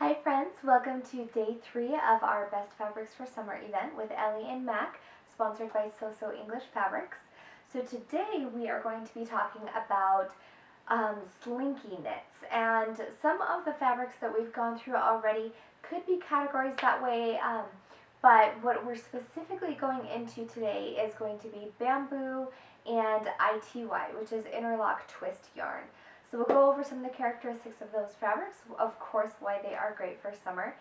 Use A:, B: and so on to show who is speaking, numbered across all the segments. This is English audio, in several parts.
A: Hi friends, welcome to day 3 of our Best Fabrics for Summer event with Ellie and Mac, sponsored by So English Fabrics. So today we are going to be talking about Slinky knits, and some of the fabrics that we've gone through already could be categorized that way, but what we're specifically going into today is going to be bamboo and ITY, which is interlock twist yarn. So we'll go over some of the characteristics of those fabrics, of course why they are great for summer,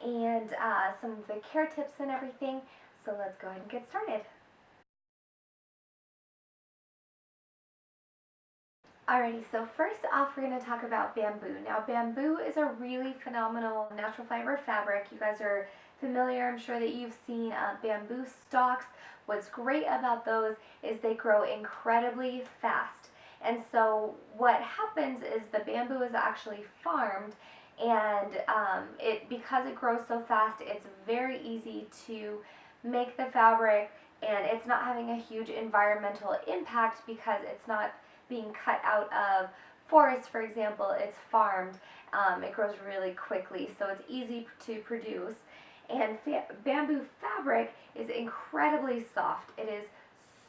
A: and some of the care tips and everything. So let's go ahead and get started. Alrighty, so first off we're going to talk about bamboo. Now bamboo is a really phenomenal natural fiber fabric. You guys are familiar, I'm sure that you've seen bamboo stalks. What's great about those is they grow incredibly fast. And so what happens is the bamboo is actually farmed, and because it grows so fast, it's very easy to make the fabric, and it's not having a huge environmental impact because it's not being cut out of forests, for example. It's farmed. It grows really quickly, so it's easy to produce. And bamboo fabric is incredibly soft. It is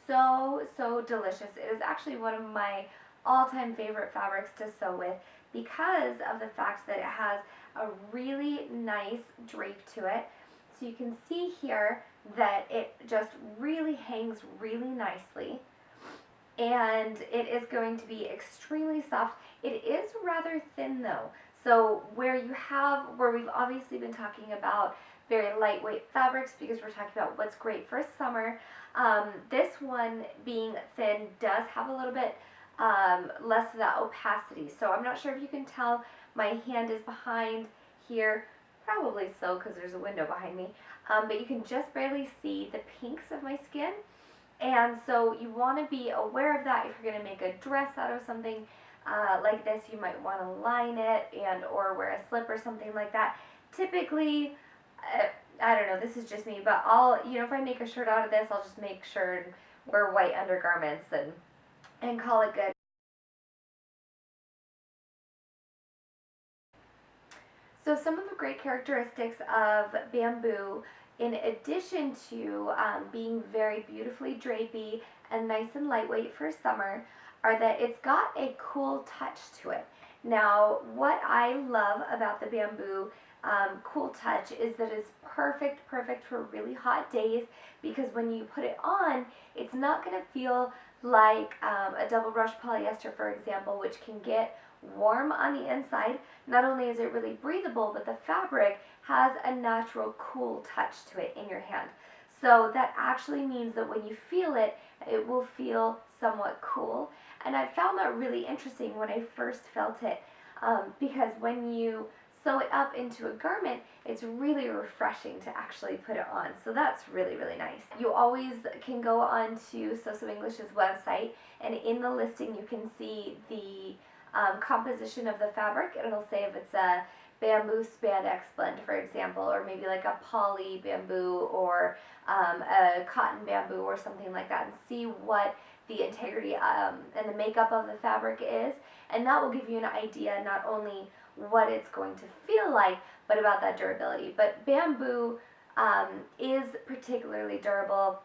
A: so delicious. It is actually one of my all-time favorite fabrics to sew with because of the fact that it has a really nice drape to it. So you can see here that it just really hangs really nicely, and it is going to be extremely soft. It is rather thin though, so where we've obviously been talking about very lightweight fabrics because we're talking about what's great for summer. This one, being thin, does have a little bit less of that opacity. So I'm not sure if you can tell, my hand is behind here, probably so because there's a window behind me, but you can just barely see the pinks of my skin. And so you want to be aware of that. If you're going to make a dress out of something like this, you might want to line it and or wear a slip or something like that. Typically, I don't know, this is just me, but if I make a shirt out of this, I'll just make sure and wear white undergarments and call it good. So some of the great characteristics of bamboo, in addition to being very beautifully drapey and nice and lightweight for summer, are that it's got a cool touch to it. Now, what I love about the bamboo cool touch is that it's perfect for really hot days, because when you put it on, it's not going to feel like a double brush polyester, for example, which can get warm on the inside. Not only is it really breathable, but the fabric has a natural cool touch to it in your hand. So that actually means that when you feel it, it will feel somewhat cool. And I found that really interesting when I first felt it, because when you sew it up into a garment, it's really refreshing to actually put it on. So that's really nice. You always can go on to So English's website, and in the listing you can see the composition of the fabric, and it'll say if it's a bamboo spandex blend, for example, or maybe like a poly bamboo or a cotton bamboo or something like that, and see what the integrity and the makeup of the fabric is, and that will give you an idea not only what it's going to feel like, but about that durability. But bamboo is particularly durable.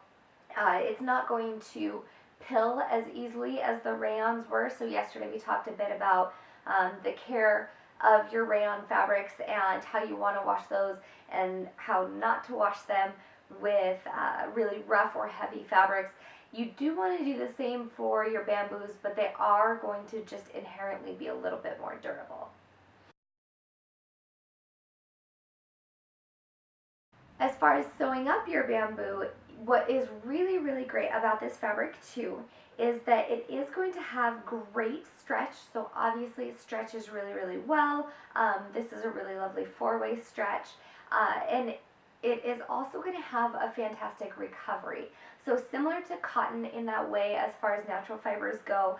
A: It's not going to pill as easily as the rayons were. So yesterday we talked a bit about the care of your rayon fabrics and how you want to wash those and how not to wash them with really rough or heavy fabrics. You do want to do the same for your bamboos, but they are going to just inherently be a little bit more durable. As far as sewing up your bamboo, what is really great about this fabric too is that it is going to have great stretch. So obviously it stretches really well. This is a really lovely 4-way stretch, and it is also going to have a fantastic recovery. So similar to cotton in that way, as far as natural fibers go,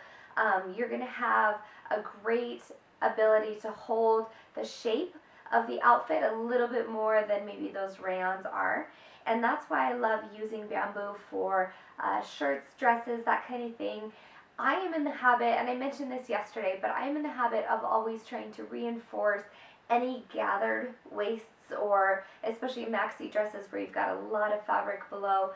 A: you're going to have a great ability to hold the shape of the outfit a little bit more than maybe those rayons are. And that's why I love using bamboo for shirts, dresses, that kind of thing. I am in the habit, and I mentioned this yesterday, but I am in the habit of always trying to reinforce any gathered waists, or especially maxi dresses where you've got a lot of fabric below,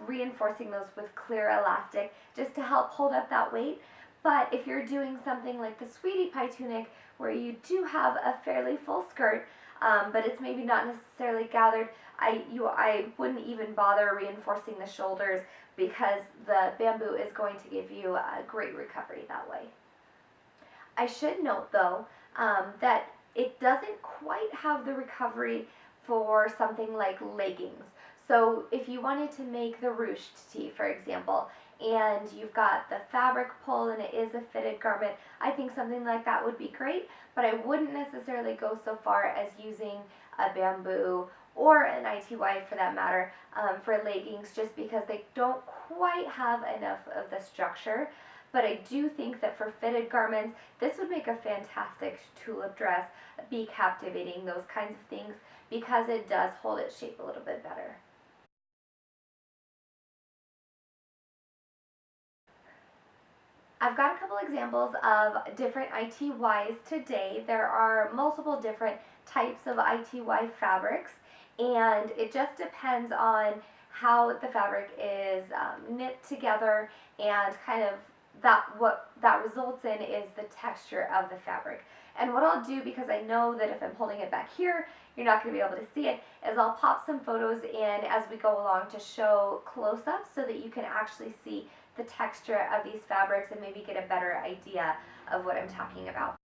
A: reinforcing those with clear elastic just to help hold up that weight. But if you're doing something like the sweetie pie tunic where you do have a fairly full skirt, but it's maybe not necessarily gathered, I wouldn't even bother reinforcing the shoulders, because the bamboo is going to give you a great recovery that way. I should note though that it doesn't quite have the recovery for something like leggings. So if you wanted to make the ruched tee, for example, and you've got the fabric pull and it is a fitted garment, I think something like that would be great, but I wouldn't necessarily go so far as using a bamboo or an ITY for that matter for leggings, just because they don't quite have enough of the structure. But I do think that for fitted garments, this would make a fantastic tulip dress, be captivating, those kinds of things, because it does hold its shape a little bit better. I've got a couple examples of different ITYs today. There are multiple different types of ITY fabrics, and it just depends on how the fabric is knit together, and kind of what that results in is the texture of the fabric. And what I'll do, because I know that if I'm holding it back here, you're not going to be able to see it, is I'll pop some photos in as we go along to show close-ups so that you can actually see the texture of these fabrics and maybe get a better idea of what I'm talking about.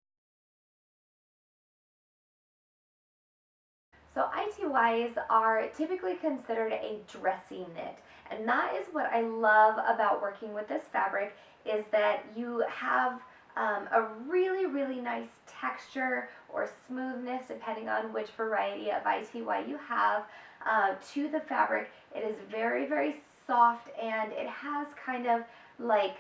A: So ITYs are typically considered a dressy knit, and that is what I love about working with this fabric, is that you have a really nice texture or smoothness, depending on which variety of ITY you have, to the fabric. It is very soft, and it has kind of like,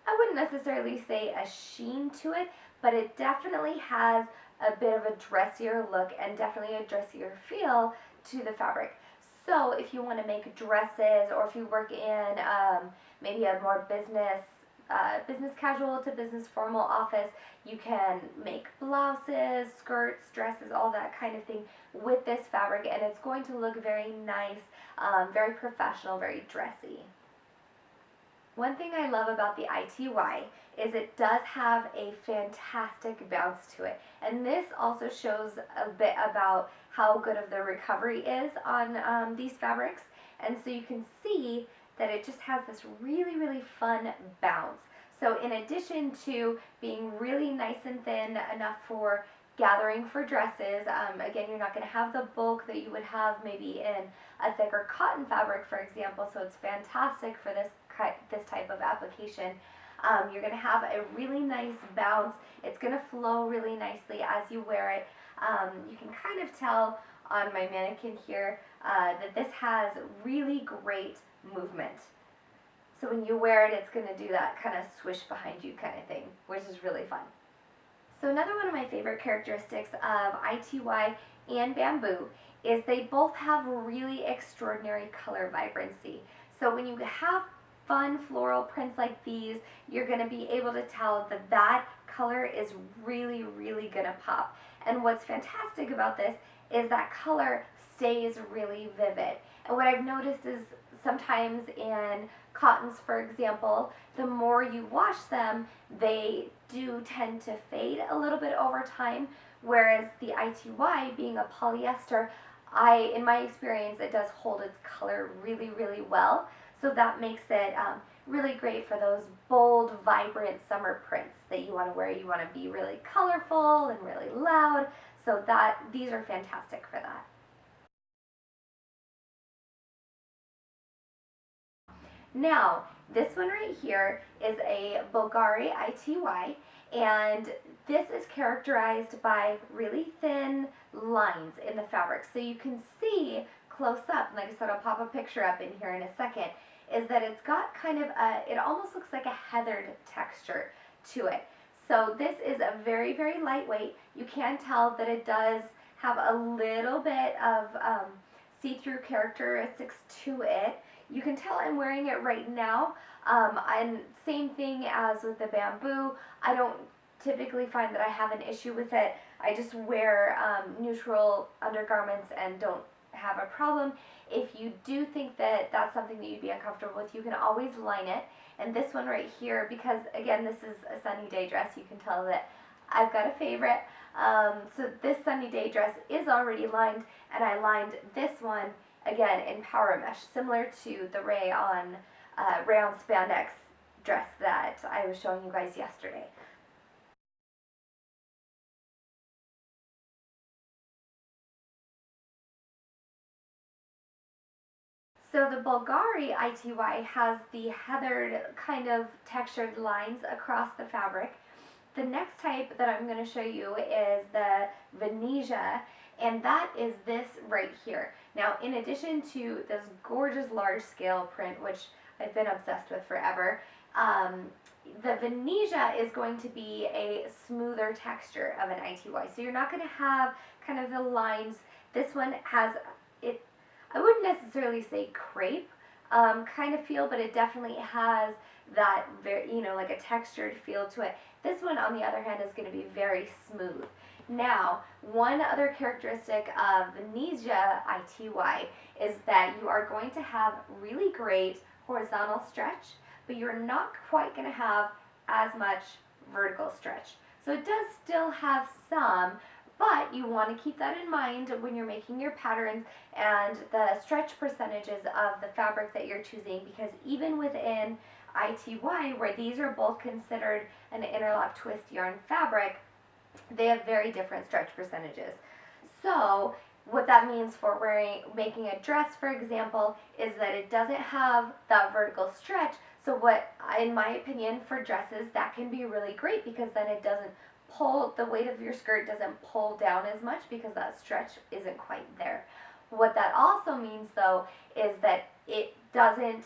A: I wouldn't necessarily say a sheen to it, but it definitely has a bit of a dressier look and definitely a dressier feel to the fabric. So if you want to make dresses, or if you work in maybe a more business casual to business formal office, you can make blouses, skirts, dresses, all that kind of thing with this fabric, and it's going to look very nice, very professional, very dressy. One thing I love about the ITY is it does have a fantastic bounce to it, and this also shows a bit about how good of the recovery is on these fabrics. And so you can see that it just has this really fun bounce. So in addition to being really nice and thin, enough for gathering for dresses, again, you're not going to have the bulk that you would have maybe in a thicker cotton fabric, for example, so it's fantastic for this type of application. You're going to have a really nice bounce. It's going to flow really nicely as you wear it. You can kind of tell on my mannequin here that this has really great movement. So when you wear it, it's going to do that kind of swish behind you kind of thing, which is really fun. So another one of my favorite characteristics of ITY and bamboo is they both have really extraordinary color vibrancy. So when you have fun floral prints like these, you're going to be able to tell that that color is really going to pop. And what's fantastic about this is that color stays really vivid. And what I've noticed is sometimes in cottons, for example, the more you wash them, they do tend to fade a little bit over time, whereas the ITY, being a polyester, in my experience, it does hold its color really well. So that makes it really great for those bold, vibrant summer prints that you want to wear. You want to be really colorful and really loud, so these are fantastic for that. Now, this one right here is a Bulgari ITY, and this is characterized by really thin lines in the fabric. So you can see close up, and like I said, I'll pop a picture up in here in a second, is that it's got kind of it almost looks like a heathered texture to it. So this is a very lightweight. You can tell that it does have a little bit of see-through characteristics to it. You can tell I'm wearing it right now, and same thing as with the bamboo. I don't typically find that I have an issue with it. I just wear neutral undergarments and don't have a problem. If you do think that that's something that you'd be uncomfortable with, you can always line it. And this one right here, because again, this is a sunny day dress, you can tell that I've got a favorite. So this sunny day dress is already lined, and I lined this one again in power mesh, similar to the rayon spandex dress that I was showing you guys yesterday. So the Bulgari ITY has the heathered kind of textured lines across the fabric. The next type that I'm going to show you is the Venezia, and that is this right here. Now, in addition to this gorgeous large scale print, which I've been obsessed with forever, the Venezia is going to be a smoother texture of an ITY. So you're not going to have kind of the lines. This one has it. I wouldn't necessarily say crepe kind of feel, but it definitely has that very, like a textured feel to it. This one, on the other hand, is going to be very smooth. Now, one other characteristic of Venezia ITY is that you are going to have really great horizontal stretch, but you're not quite going to have as much vertical stretch. So it does still have some, but you want to keep that in mind when you're making your patterns and the stretch percentages of the fabric that you're choosing, because even within ITY, where these are both considered an interlock twist yarn fabric, they have very different stretch percentages. So what that means for making a dress, for example, is that it doesn't have that vertical stretch. So what, in my opinion, for dresses, that can be really great, because then it doesn't pull, the weight of your skirt doesn't pull down as much because that stretch isn't quite there. What that also means, though, is that it doesn't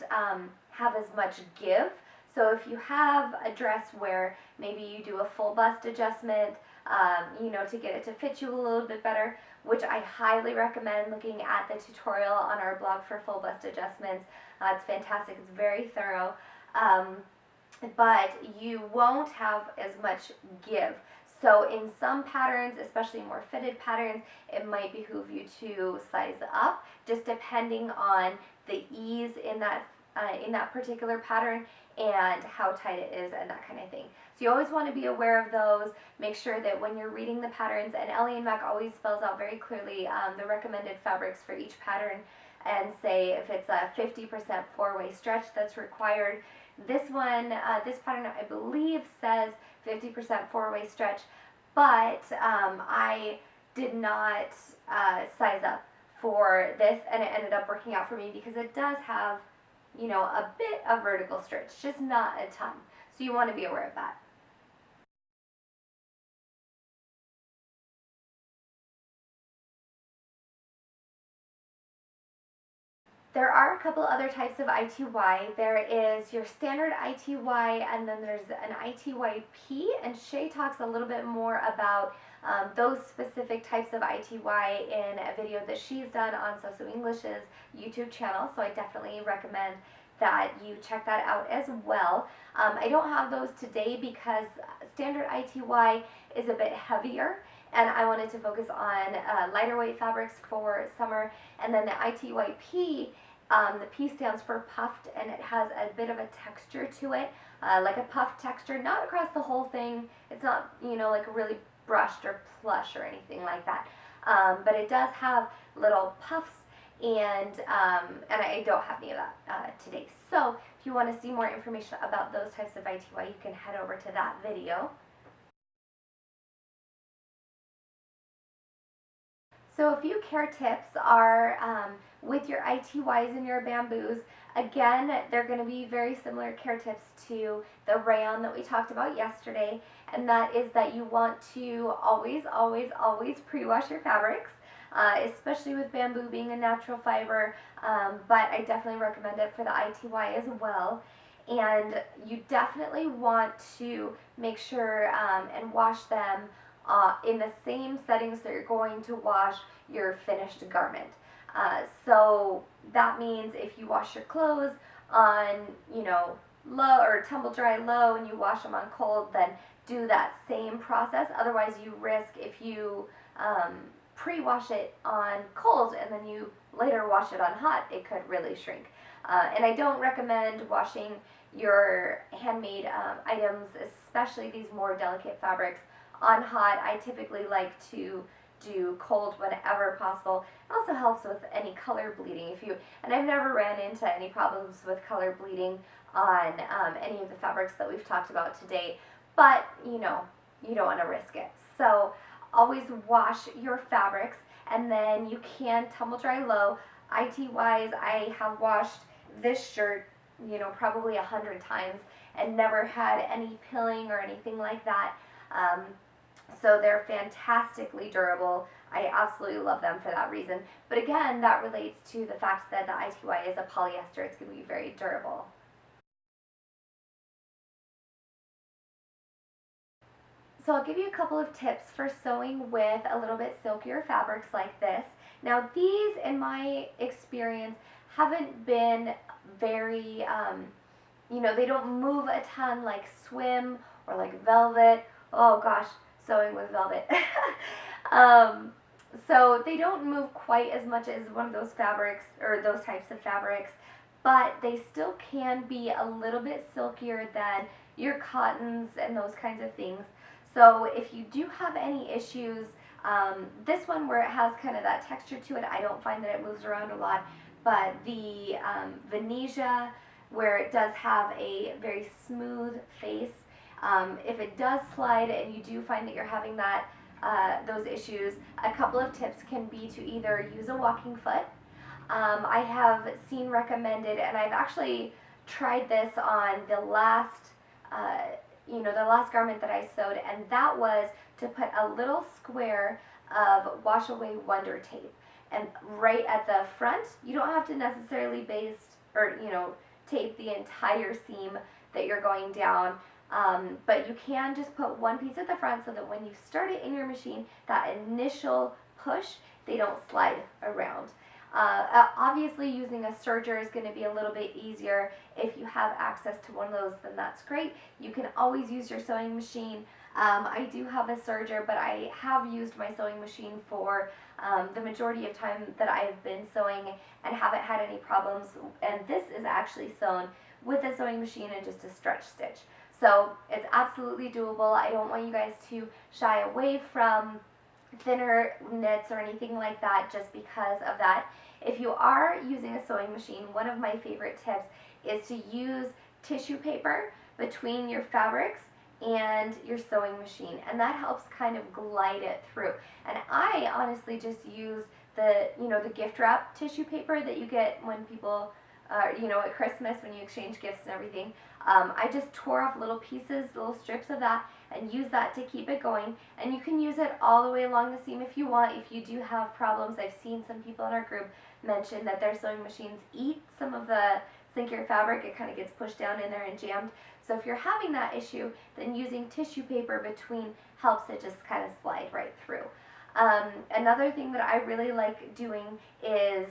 A: have as much give. So if you have a dress where maybe you do a full bust adjustment, to get it to fit you a little bit better, which I highly recommend looking at the tutorial on our blog for full bust adjustments. It's fantastic. It's very thorough. But you won't have as much give. So in some patterns, especially more fitted patterns, it might behoove you to size up, just depending on the ease in that particular pattern and how tight it is and that kind of thing. So you always want to be aware of those. Make sure that when you're reading the patterns, and Ellie and Mac always spells out very clearly the recommended fabrics for each pattern, and say if it's a 50% four-way stretch that's required. This one, this pattern, I believe says 50% four-way stretch, but I did not size up for this, and it ended up working out for me because it does have, a bit of vertical stretch, just not a ton. So you want to be aware of that. There are a couple other types of ITY. There is your standard ITY, and then there's an ITYP, and Shay talks a little bit more about those specific types of ITY in a video that she's done on So English's YouTube channel, so I definitely recommend that you check that out as well. I don't have those today because standard ITY is a bit heavier, and I wanted to focus on lighter weight fabrics for summer. And then the ITYP, the P stands for puffed, and it has a bit of a texture to it, like a puffed texture, not across the whole thing. It's not, like really brushed or plush or anything like that. But it does have little puffs, and I don't have any of that today. So if you want to see more information about those types of ITY, you can head over to that video. So a few care tips are with your ITYs and your bamboos. Again, they're going to be very similar care tips to the rayon that we talked about yesterday, and that is that you want to always, always, always pre-wash your fabrics, especially with bamboo being a natural fiber, but I definitely recommend it for the ITY as well. And you definitely want to make sure and wash them in the same settings that you're going to wash your finished garment. So that means if you wash your clothes on, low or tumble dry low, and you wash them on cold, then do that same process. Otherwise, you risk, if you pre-wash it on cold and then you later wash it on hot, it could really shrink. And I don't recommend washing your handmade items, especially these more delicate fabrics, on hot. I typically like to do cold whenever possible. It also helps with any color bleeding. And I've never ran into any problems with color bleeding on any of the fabrics that we've talked about today, but you don't want to risk it. So always wash your fabrics, and then you can tumble dry low. ITYs, I have washed this shirt, probably 100 times and never had any pilling or anything like that. So they're fantastically durable. I absolutely love them for that reason. But again, that relates to the fact that the ITY is a polyester. It's going to be very durable. So I'll give you a couple of tips for sewing with a little bit silkier fabrics like this. Now these, in my experience, haven't been very, they don't move a ton like swim or like velvet. Oh gosh, sewing with velvet. So they don't move quite as much as one of those fabrics or those types of fabrics, but they still can be a little bit silkier than your cottons and those kinds of things. So if you do have any issues, this one where it has kind of that texture to it, I don't find that it moves around a lot, but the Venezia, where it does have a very smooth face, if it does slide and you do find that you're having that those issues, a couple of tips can be to either use a walking foot. I have seen recommended, and I've actually tried this on the last the last garment that I sewed, and that was to put a little square of wash away wonder tape. And right at the front, you don't have to necessarily baste or tape the entire seam that you're going down, but you can just put one piece at the front so that when you start it in your machine, that initial push, they don't slide around. Obviously using a serger is going to be a little bit easier. If you have access to one of those, then that's great. You can always use your sewing machine. I do have a serger, but I have used my sewing machine for the majority of time that I've been sewing and haven't had any problems. And this is actually sewn with a sewing machine and just a stretch stitch. So it's absolutely doable. I don't want you guys to shy away from thinner knits or anything like that just because of that. If you are using a sewing machine, one of my favorite tips is to use tissue paper between your fabrics and your sewing machine, and that helps kind of glide it through. And I honestly just use the gift wrap tissue paper that you get when people at Christmas when you exchange gifts and everything. I just tore off little pieces, little strips of that, and use that to keep it going. And you can use it all the way along the seam if you want. If you do have problems, I've seen some people in our group mention that their sewing machines eat some of the slinkier fabric. It kind of gets pushed down in there and jammed. So if you're having that issue, then using tissue paper between helps it just kind of slide right through. Another thing that I really like doing is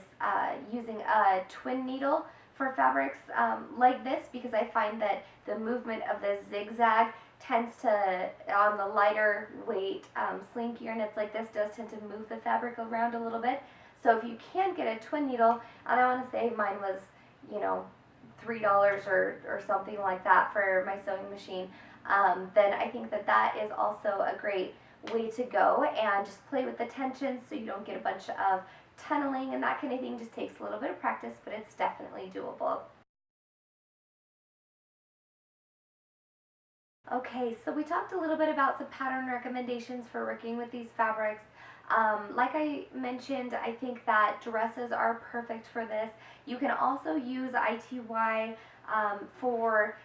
A: using a twin needle for fabrics like this, because I find that the movement of the zigzag tends to, on the lighter weight slinkier knits like this, does tend to move the fabric around a little bit. So if you can get a twin needle, and I want to say mine was, $3 or something like that for my sewing machine, then I think that that is also a great way to go, and just play with the tension so you don't get a bunch of tunneling and that kind of thing. Just takes a little bit of practice, but it's definitely doable. Okay, so we talked a little bit about some pattern recommendations for working with these fabrics. Like I mentioned, I think that dresses are perfect for this. You can also use ITY for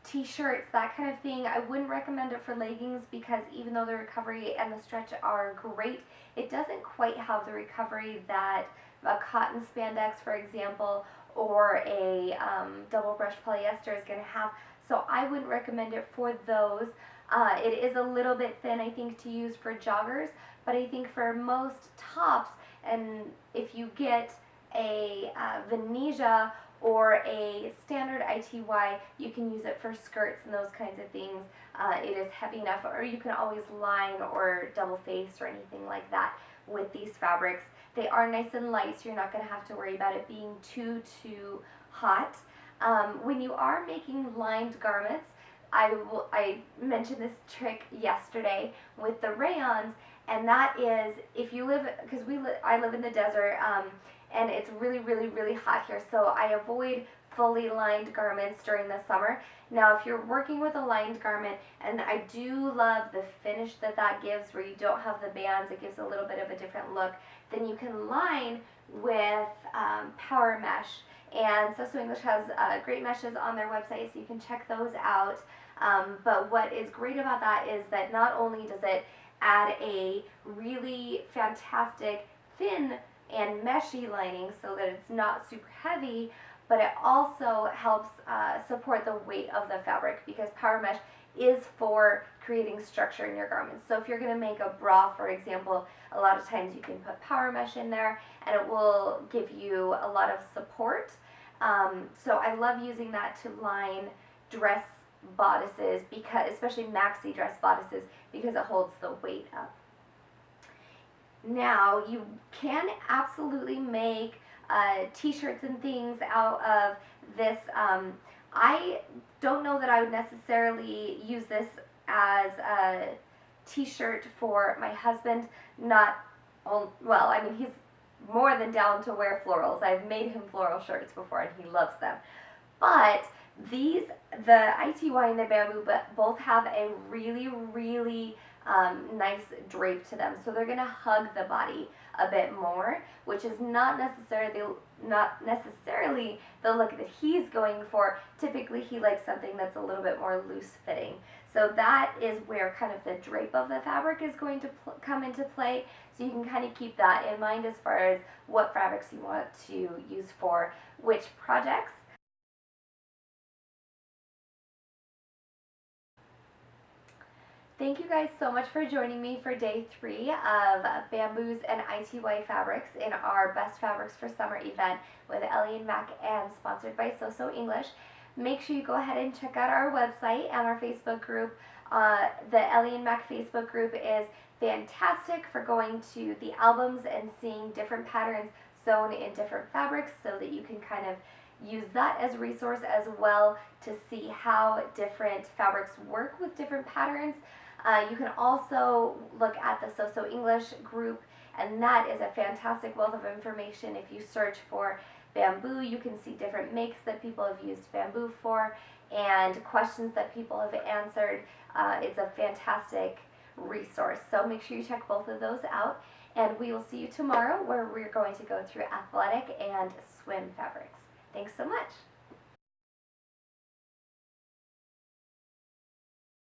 A: t-shirts, that kind of thing. I wouldn't recommend it for leggings because even though the recovery and the stretch are great, it doesn't quite have the recovery that a cotton spandex, for example, or a double brushed polyester is going to have. So I wouldn't recommend it for those. It is a little bit thin, I think, to use for joggers, but I think for most tops, and if you get a Venezia or a standard ITY, you can use it for skirts and those kinds of things. It is heavy enough, or you can always line or double face or anything like that with these fabrics. They are nice and light, so you're not going to have to worry about it being too hot. When you are making lined garments, I mentioned this trick yesterday with the rayons, and that is if you live, because I live in the desert, and it's really hot here, so I avoid fully lined garments during the summer. Now, if you're working with a lined garment, and I do love the finish that gives, where you don't have the bands, it gives a little bit of a different look, then you can line with power mesh. And So English has great meshes on their website, so you can check those out. But what is great about that is that not only does it add a really fantastic thin and meshy lining so that it's not super heavy, but it also helps support the weight of the fabric, because power mesh is for creating structure in your garments. So if you're going to make a bra, for example, a lot of times you can put power mesh in there and it will give you a lot of support. So I love using that to line dress bodices, because especially maxi dress bodices, because it holds the weight up. Now, you can absolutely make t-shirts and things out of this. I don't know that I would necessarily use this as a t-shirt for my husband. Not, well, I mean, he's more than down to wear florals. I've made him floral shirts before and he loves them. But the ITY and the bamboo both have a really nice drape to them, so they're going to hug the body a bit more, which is not necessarily the look that he's going for. Typically he likes something that's a little bit more loose fitting. So that is where kind of the drape of the fabric is going to come into play. So you can kind of keep that in mind as far as what fabrics you want to use for which projects. Thank you guys so much for joining me for day 3 of Bamboos and ITY fabrics in our Best Fabrics for Summer event with Ellie and Mac, and sponsored by So English. Make sure you go ahead and check out our website and our Facebook group. The Ellie and Mac Facebook group is fantastic for going to the albums and seeing different patterns sewn in different fabrics, so that you can kind of use that as a resource as well to see how different fabrics work with different patterns. You can also look at the So English group, and that is a fantastic wealth of information. If you search for bamboo, you can see different makes that people have used bamboo for and questions that people have answered. It's a fantastic resource. So make sure you check both of those out, and we will see you tomorrow, where we're going to go through athletic and swim fabrics. Thanks so much.